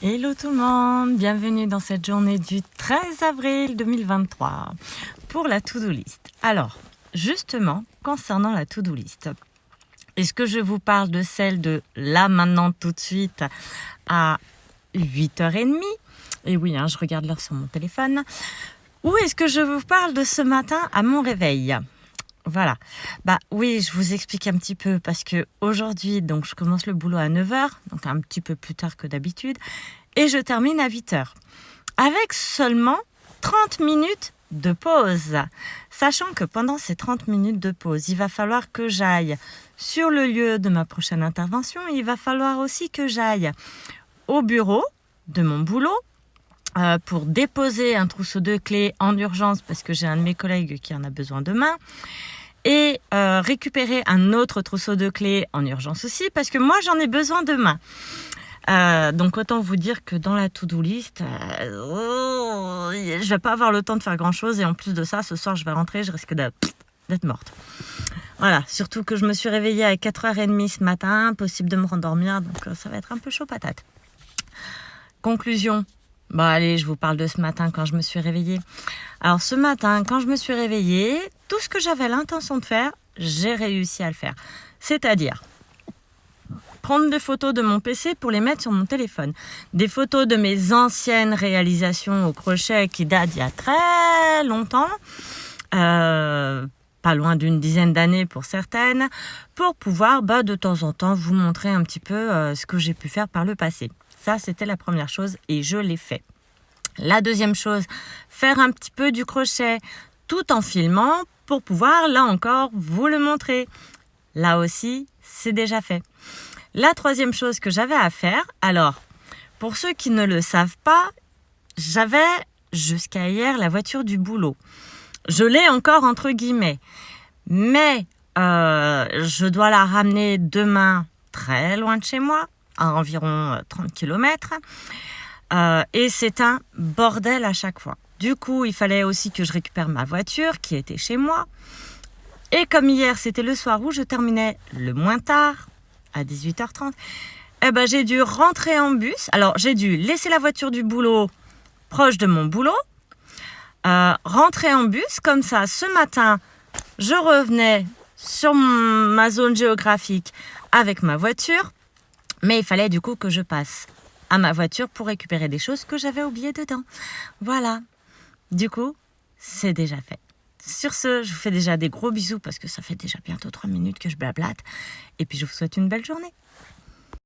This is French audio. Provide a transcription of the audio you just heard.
Hello tout le monde, bienvenue dans cette journée du 13 avril 2023 pour la to-do list. Alors, justement, concernant la to-do list, est-ce que je vous parle de celle de là, maintenant, tout de suite à 8h30 ? Et oui, je regarde l'heure sur mon téléphone. Ou est-ce que je vous parle de ce matin à mon réveil ? Voilà. Oui, je vous explique un petit peu parce que aujourd'hui, donc je commence le boulot à 9h, donc un petit peu plus tard que d'habitude, et je termine à 8h. Avec seulement 30 minutes de pause. Sachant que pendant ces 30 minutes de pause, il va falloir que j'aille sur le lieu de ma prochaine intervention. Il va falloir aussi que j'aille au bureau de mon boulot pour déposer un trousseau de clés en urgence parce que j'ai un de mes collègues qui en a besoin demain. Et récupérer un autre trousseau de clés en urgence aussi parce que moi j'en ai besoin demain. Donc autant vous dire que dans la to-do list, je vais pas avoir le temps de faire grand chose et en plus de ça, ce soir je vais rentrer, je risque d'être morte. Voilà, surtout que je me suis réveillée à 4h30 ce matin, possible de me rendormir, donc ça va être un peu chaud patate. Conclusion. Allez, je vous parle de ce matin quand je me suis réveillée. Alors ce matin, quand je me suis réveillée, tout ce que j'avais l'intention de faire, j'ai réussi à le faire. C'est-à-dire prendre des photos de mon PC pour les mettre sur mon téléphone. Des photos de mes anciennes réalisations au crochet qui datent d'il y a très longtemps, pas loin d'une dizaine d'années pour certaines, pour pouvoir de temps en temps vous montrer un petit peu ce que j'ai pu faire par le passé. Ça, c'était la première chose et je l'ai fait. La deuxième chose, faire un petit peu du crochet tout en filmant pour pouvoir, là encore, vous le montrer. Là aussi, c'est déjà fait. La troisième chose que j'avais à faire, alors, pour ceux qui ne le savent pas, j'avais jusqu'à hier la voiture du boulot. Je l'ai encore entre guillemets, mais je dois la ramener demain très loin de chez moi, à environ 30 km. Et c'est un bordel à chaque fois. Du coup, il fallait aussi que je récupère ma voiture qui était chez moi. Et comme hier, c'était le soir où je terminais le moins tard, à 18h30, j'ai dû rentrer en bus. Alors, j'ai dû laisser la voiture du boulot proche de mon boulot, rentrer en bus. Comme ça, ce matin, je revenais sur ma zone géographique avec ma voiture. Mais il fallait du coup que je passe à ma voiture pour récupérer des choses que j'avais oubliées dedans. Voilà. Du coup, c'est déjà fait. Sur ce, je vous fais déjà des gros bisous parce que ça fait déjà bientôt 3 minutes que je blablate. Et puis, je vous souhaite une belle journée.